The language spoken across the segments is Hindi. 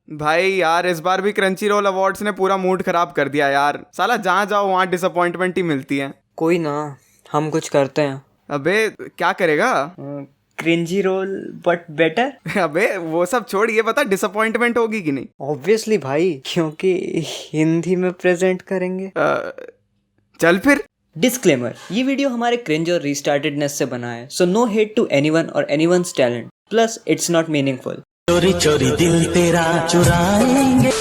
भाई यार इस बार भी क्रंची रोल अवार्ड्स ने पूरा मूड खराब कर दिया यार। साला जहाँ जाओ वहाँ डिसअपॉइंटमेंट ही मिलती है। कोई ना, हम कुछ करते हैं। अबे क्या करेगा? Cringy roll but better. अबे वो सब छोड़, ये बता डिसअपॉइंटमेंट होगी कि नहीं? ऑब्वियसली भाई, क्योंकि हिंदी में प्रेजेंट करेंगे। चल फिर। डिस्क्लेमर, ये वीडियो हमारे क्रिंज और रीस्टार्टेडनेस से बना है, so no hate to anyone और anyone's talent, plus it's not meaningful. चोरी चोरी दिल तेरा चुराएंगे।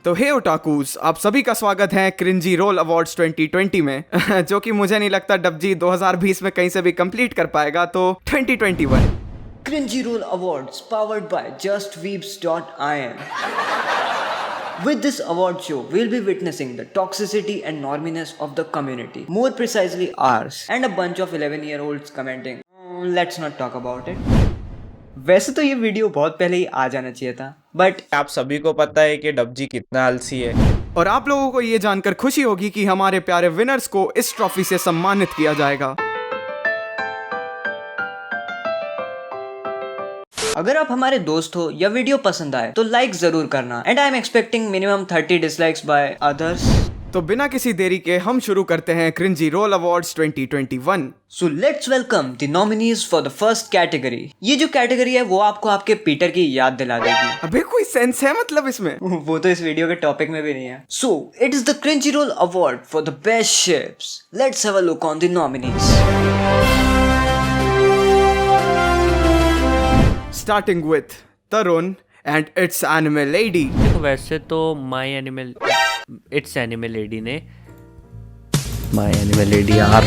तो हे ओटाकूज, आप सभी का स्वागत है क्रिंजी रोल अवार्ड्स 2020 में जो कि मुझे नहीं लगता डब्जी 2020 में कहीं से भी कंप्लीट कर पाएगा, तो 2021 Cringy Roll Awards powered by JustVeeps.in. With this award show, we'll be witnessing the toxicity and norminess of the community. More precisely ours. And a bunch of 11-year-olds commenting, let's not talk about it. वैसे तो ये वीडियो बहुत पहले ही आ जाना चाहिए था, बट आप सभी को पता है कि डब्जी कितना आलसी है। और आप लोगों को ये जानकर खुशी होगी कि हमारे प्यारे विनर्स को इस ट्रॉफी से सम्मानित किया जाएगा। अगर आप हमारे दोस्त हो या वीडियो पसंद आए तो लाइक जरूर करना, and I am expecting minimum 30 dislikes by others. तो बिना किसी देरी के हम शुरू करते हैं cringy roll awards 2021। So let's welcome the nominees for the first category. ये जो कैटेगरी है वो आपको आपके पीटर की याद दिला देगी। अबे कोई सेंस है मतलब इसमें? वो तो इस वीडियो के टॉपिक में भी नहीं है। So it is the cringy role award for the best ships. Let's have a look on the nominees. Starting with Tarun and It's Anime Lady. देखो वैसे तो माई एनिमल इट्स एनिमल लेडी ने माई एनिमल लेडी यार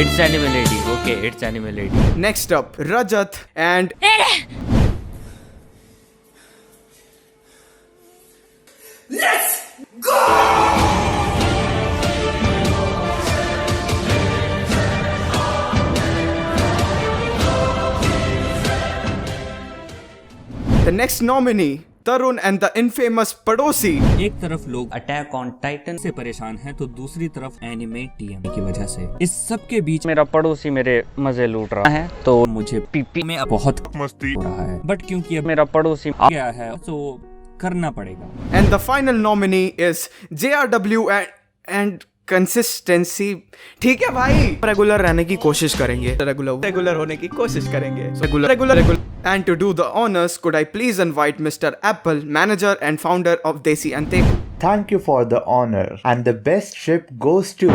it's animal lady, okay it's animal lady. Next up, Rajat and the next nominee, Tarun and the infamous Padosi. एक तरफ लोग अटैक ऑन टाइटन से परेशान हैं तो दूसरी तरफ एनिमे टीएम की वजह से इस सब के बीच मेरा पड़ोसी मेरे मजे लूट रहा है तो मुझे पीपी में अब बहुत मस्ती हो रहा है, बट क्योंकि अब मेरा पड़ोसी आ गया है तो करना पड़ेगा। And the final nominee is JRW and consistency. ठीक है भाई, रेगुलर रहने की कोशिश करेंगे, रेगुलर होने की कोशिश करेंगे, regular. And to do the honours, could I please invite mister Apple, manager and founder of Desi Anteku. Thank you for the honor, and the best ship goes to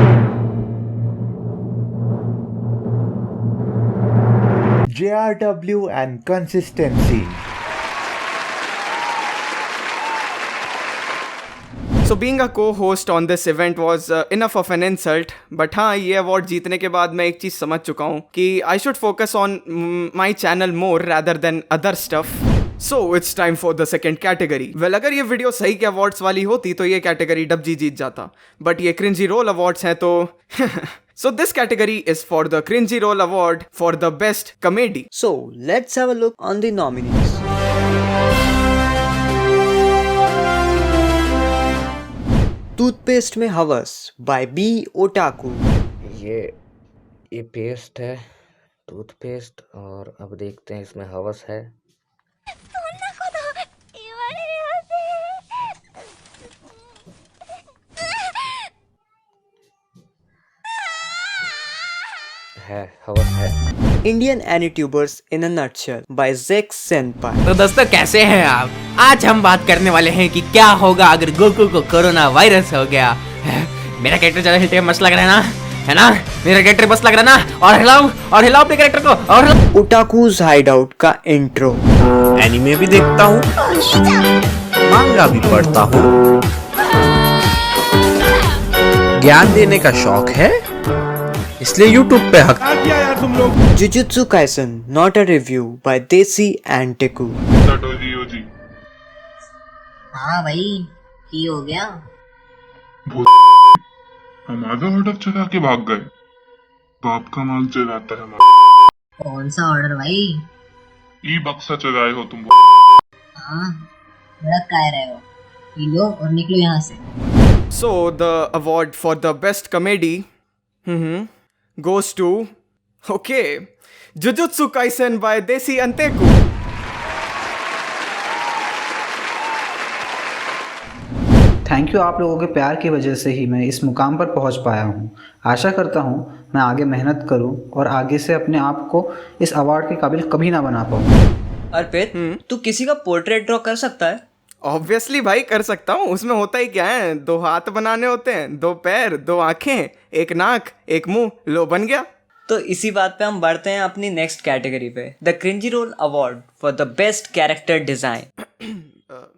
JRW and Consistency. So being a co-host on this event was enough of an insult, but हाँ, ये अवार्ड जीतने के बाद मैं एक चीज़ समझ चुका हूँ कि I should focus on my channel more rather than other stuff. So it's time for the second category. Well, अगर ये वीडियो सही के अवार्ड्स वाली होती तो ये कैटेगरी डब्जी जीत जाता, बट ये क्रिंजी रोल अवार्ड्स हैं तो So this category is for the Cringy Roll Award for the best comedy. So let's have a look on the nominees. Toothpaste में हवस बाय बी ओटाकू। ये पेस्ट है, टूथपेस्ट, और अब देखते हैं इसमें हवस है। हवस है। Indian anitubers in a nutshell by Zek सेनपाई। तो दोस्तों कैसे हैं आप? आज हम बात करने वाले हैं कि क्या होगा अगर गोकू को कोरोना वायरस हो गया। मेरा कैरेक्टर ज्यादा हिलते मस्त लग रहा है ना? मेरा कैरेक्टर मस्त लग रहा है ना? और हिलाओ अपने कैरेक्टर को और ओटाकूज हाइडआउट का इंट्रो। एनिमे भी देखता हूँ, मांगा भी पढ़ता हूँ, ज्ञान देने का शौक है, इसलिए YouTube पे हक क्या यार तुम लोग। Jujutsu Kaisen not a review by Desi Anteku. हाँ भाई, की हो गया? हमारा ऑर्डर चला के भाग गए। बाप का माल चलाता है। कौन सा ऑर्डर भाई? ई बक्सा चलाए हो तुम। हाँ, भड़क काय रहे हो? पी लो और निकलो यहाँ से। So the award for the best comedy goes to Jujutsu Kaisen by Desi Anteku. Thank you, आप लोगों के प्यार की वजह से ही मैं इस मुकाम पर पहुंच पाया हूं। आशा करता हूं मैं आगे मेहनत करूं और आगे से अपने आप को इस अवार्ड के काबिल कभी ना बना पाऊं। अर्पित, तू किसी का पोर्ट्रेट ड्रॉ कर सकता है? ऑब्वियसली भाई, कर सकता हूँ। उसमें होता ही क्या है, 2 हाथ बनाने होते हैं, 2 पैर, 2 आंखें, 1 नाक, 1 मुंह, लो बन गया। तो इसी बात पे हम बढ़ते हैं अपनी नेक्स्ट कैटेगरी पे, the cringy role award for the best character design.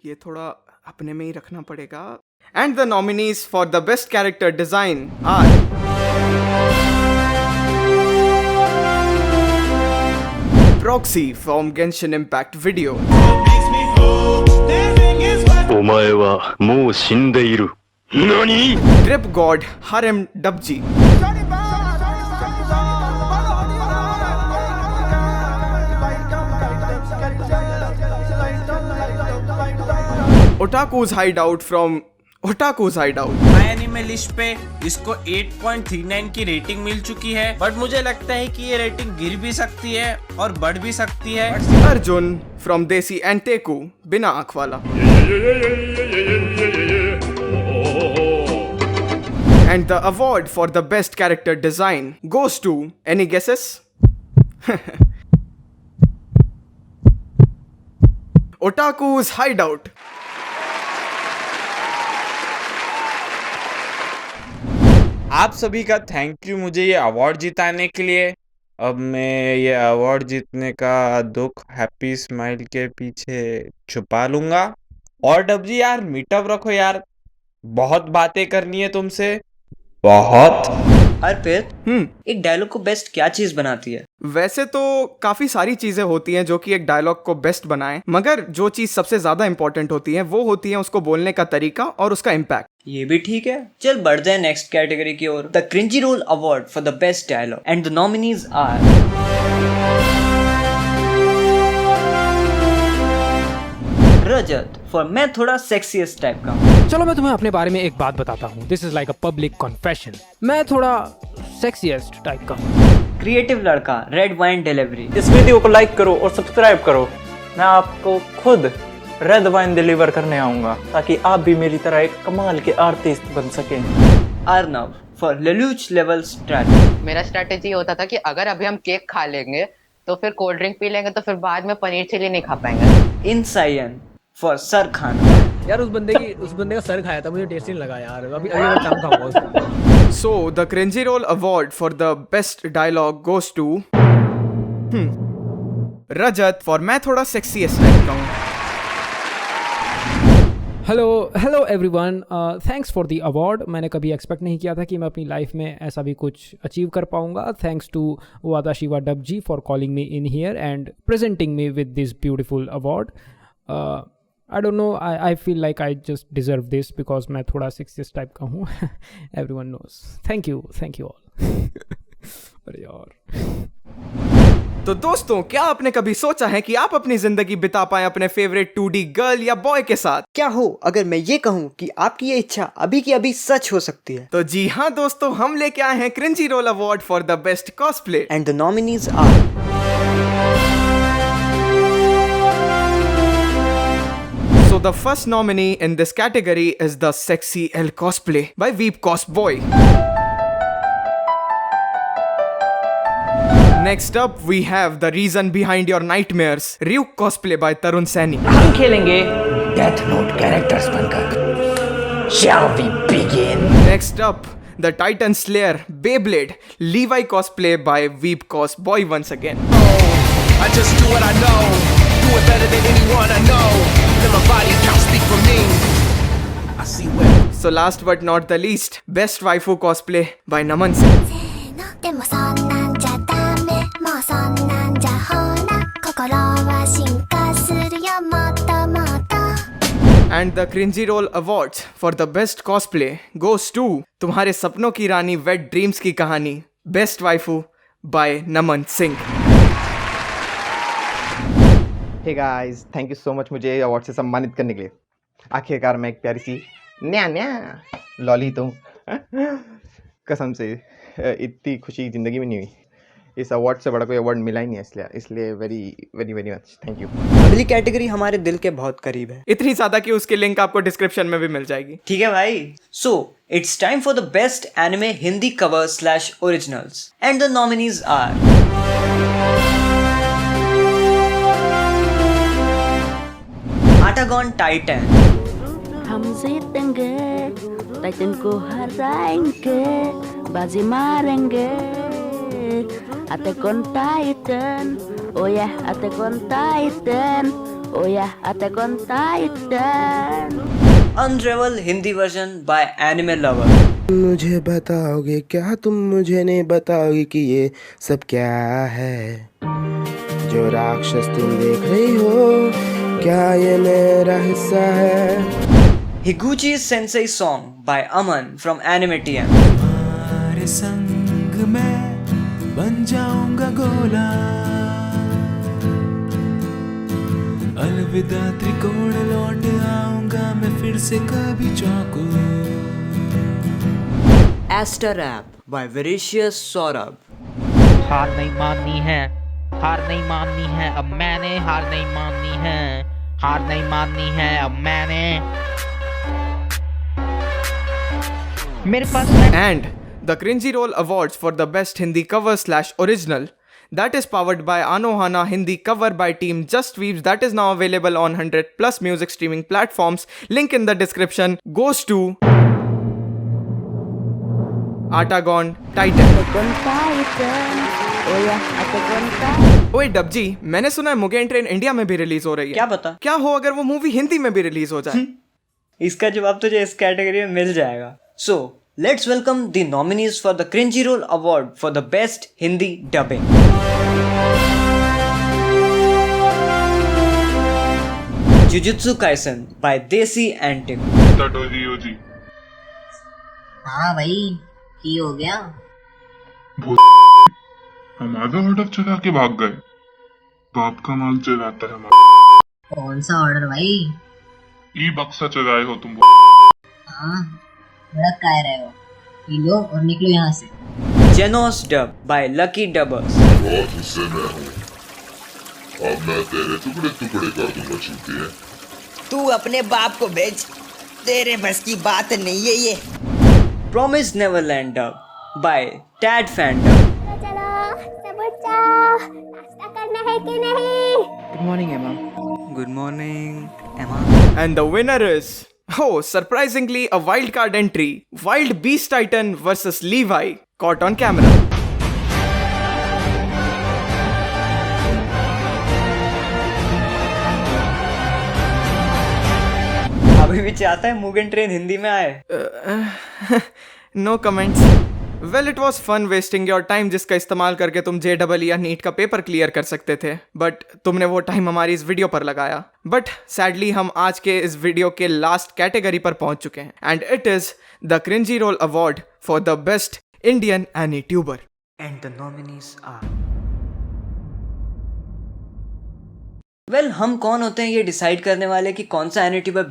ये थोड़ा अपने में ही रखना पड़ेगा। And the nominees for the best character design are proxy from Genshin Impact video, お前はもう死んでいる。何? Drip God Harem Dubji, Otaku's Hideout from Otaku's Hideout. My anime list पे इसको 8.39 की रेटिंग मिल चुकी है, बट मुझे लगता है कि ये रेटिंग गिर भी सकती है और बढ़ भी सकती है। Arjun from Desi Anteku, बिना आँख वाला. And the award for the best character design goes to, any guesses? Otaku's Hideout. आप सभी का थैंक यू मुझे ये अवार्ड जिताने के लिए। अब मैं ये अवार्ड जीतने का दुख हैप्पी स्माइल के पीछे छुपा लूंगा। और डब्जी यार, मीटअप रखो यार, बहुत बातें करनी है तुमसे, बहुत। अर्पित, एक डायलॉग को बेस्ट क्या चीज बनाती है? वैसे तो काफी सारी चीजें होती हैं जो कि एक डायलॉग को बेस्ट बनाए, मगर जो चीज सबसे ज्यादा इंपॉर्टेंट होती है वो होती है उसको बोलने का तरीका और उसका इम्पैक्ट। ये भी ठीक है। चल बढ़ जाए नेक्स्ट कैटेगरी की ओर, the cringy role award for the best dialogue and the nominees are Rajat for मैं थोड़ा सेक्सीएस्ट टाइप का हूँ। चलो मैं तुम्हें अपने बारे में एक बात बताता हूँ। This is like a public confession. मैं थोड़ा सेक्सीएस्ट टाइप का हूँ। क्रिएटिव लड़का, रेड वाइन डिलीवरी। इस वीडियो को लाइक करो और सब्सक्राइब करो। मैं आपको खुद रेड वाइन डिलीवर करने आऊंगा ताकि आप भी मेरी तरह एक कमाल के आर्टिस्ट बन सकें। Arnav for Lelouch level strategy. मेरा स्ट्रैटेजी होता था कि अगर अभी हम केक खा लेंगे तो फिर कोल्ड ड्रिंक पी लेंगे तो फिर बाद में पनीर चिली नहीं खा पाएंगे। इनसाइन फॉर सर खाना। यार उस बंदे का सर खाया था, मुझे टेस्ट नहीं लगा यार। अभी मैं शाम खाऊंगा उसको। So the cringy role award for the best dialogue goes to Rajat for मैं थोड़ा सेक्सीएस्ट टाइप का हूँ। Hello everyone, thanks for the award. मैंने कभी एक्सपेक्ट नहीं किया था कि मैं अपनी लाइफ में ऐसा भी कुछ अचीव कर पाऊंगा। थैंक्स टू वादाशिवा डबजी for calling me in here and presenting me with this beautiful award. I don't know, I feel like I just deserve this because मैं थोड़ा सेक्सीएस्ट टाइप का हूँ। Everyone knows. Thank you all. अरे यार। तो दोस्तों, क्या आपने कभी सोचा है कि आप अपनी जिंदगी बिता पाएं अपने फेवरेट 2D गर्ल या बॉय के साथ? क्या हो अगर मैं ये कहूँ कि आपकी ये इच्छा अभी की अभी सच हो सकती है? तो जी हाँ दोस्तों, हम लेके आए हैं cringy role award for the best cosplay and the nominees are So the first nominee in this category is the Sexy L cosplay by Veep Cos Boy. Next up, we have the reason behind your nightmares, Ryuk cosplay by Tarun Saini. हम खेलेंगे Death Note characters बनकर। Shall we begin? Next up, the Titan Slayer Beyblade Levi cosplay by Veep Cos Boy once again. I just do what I know, do it better than anyone I know. Then my body can't speak for me. I see where. So last but not the least, best waifu cosplay by Naman Singh. And the cringy roll awards for the best cosplay goes to तुम्हारे सपनों की रानी Wet Dreams की कहानी Best Waifu by Naman Singh. Hey guys, thank you so much मुझे अवार्ड से सम्मानित करने के लिए। आखिरकार मैं एक प्यारी सी न्या न्या लॉली तो कसम से इतनी खुशी ज़िंदगी में नहीं हुई। इस अवार्ड से बड़ा कोई अवार्ड मिला ही नहीं है, इसलिए very very very much thank you. अगली कैटेगरी हमारे दिल के बहुत करीब है, इतनी ज़्यादा कि उसकी लिंक आपको डिस्क्रिप्शन में भी मिल जाएगी। ठीक है भाई। So it's time for the best anime Hindi cover / originals and the nominees are attack on Titan. हम जीतेंगे, टाइटन को हराएंगे, बाजी मारेंगे। Attack on Titan, oh yeah, Attack on Titan, oh yeah, Attack on Titan. Unravel Hindi version by anime lover. मुझे बताओगे क्या, तुम मुझे नहीं बताओगे कि ये सब क्या है? जो राक्षस तुम देख रही हो, क्या ये मेरा हिस्सा है? Higuchi Sensei song by Aman from anime TM। तुम्हारे संग मैं बन जाऊंगा गोला, अलविदा त्रिकोण, लौट आऊंगा मैं फिर से कभी चौको। एस्टर रैप बाय वेरिशियस सौरभ। हार नहीं माननी है, हार नहीं माननी है, अब मैंने हार नहीं माननी है, हार नहीं माननी है अब मैंने। मेरे पास and the Cringy Roll Awards for the best Hindi cover / original that is powered by Anohana Hindi cover by Team Just Weaves that is now available on 100+ music streaming platforms. Link in the description goes to Attack on Titan. ओए डब जी, मैंने सुना है मुगेन ट्रेन इंडिया में भी रिलीज हो रही है। क्या पता क्या हो अगर वो मूवी हिंदी में भी रिलीज हो जाए। इसका जवाब तुझे इस कैटेगरी में मिल जाएगा। So let's welcome the nominees for the Cringy Roll Award for the best Hindi dubbing. Jujutsu Kaisen by Desi and Tim. हाँ भाई, की हो गया? हमारा ऑर्डर चुरा के भाग गए। बाप का माल चुराता है हमारा। कौन सा ऑर्डर भाई? ई बक्सा चुराए हो तुम। हाँ, भड़क का रहे हो, पी लो और निकलो यहाँ से। Genos Dub by Lucky Dubbers. बहुत गुस्से में हूँ, अब मैं तेरे टुकड़े टुकड़े कर दूंगा चूतिए। तू अपने बाप को भेज, तेरे बस की बात नहीं है ये। Promised Neverland Dub by Tad Fandom. Good morning, Emma. Good morning, Emma. And the winner is, oh, surprisingly, a wildcard entry. Wild Beast Titan versus Levi. Caught on camera. अभी भी चाहता है मुगेन ट्रेन हिंदी में आए? No comments. Well, it was fun wasting your time जिसका इस्तेमाल करके तुम JEE या नीट का पेपर क्लियर कर सकते थे, बट तुमने वो टाइम हमारी इस वीडियो पर लगाया। बट सैडली हम आज के इस वीडियो के लास्ट कैटेगरी पर पहुंच चुके हैं, and it is the cringy role award for the best Indian anituber. And the nominees are, well हम कौन होते हैं ये डिसाइड करने वाले कि कौन सा एनीट्यूबर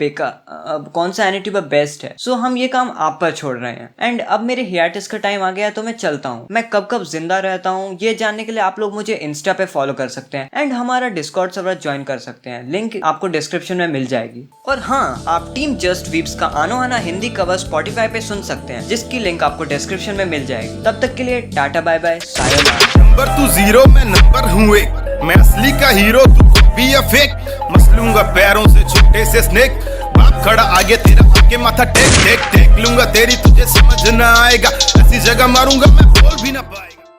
कौन सा एनीट्यूबर बेस्ट है। सो हम ये काम आप पर छोड़ रहे हैं। एंड अब मेरे हियाटिस का टाइम आ गया, तो मैं चलता हूँ। मैं कब कब जिंदा रहता हूँ ये जानने के लिए आप लोग मुझे इंस्टा पे फॉलो कर सकते हैं, एंड हमारा डिस्कॉर्ड सर्वर ज्वाइन कर सकते हैं। लिंक आपको डिस्क्रिप्शन में मिल जाएगी। और हाँ, आप टीम जस्ट वीव्स का आनोहाना हिंदी कवर स्पॉटिफाई पे सुन सकते हैं, जिसकी लिंक आपको डिस्क्रिप्शन में मिल जाएगी। तब तक के लिए टाटा बाय बाय, सायोनारा। नंबर तू 0 मैं नंबर हूँ 1, मैं असली का हीरो तू भी या फेक। मसलूंगा पैरों से छोटे से स्नेक, बाप खड़ा आगे तेरा आगे माथा टेक टेक टेक लूंगा तेरी, तुझे समझ ना आएगा। ऐसी जगह मारूंगा मैं बोल भी ना पाए।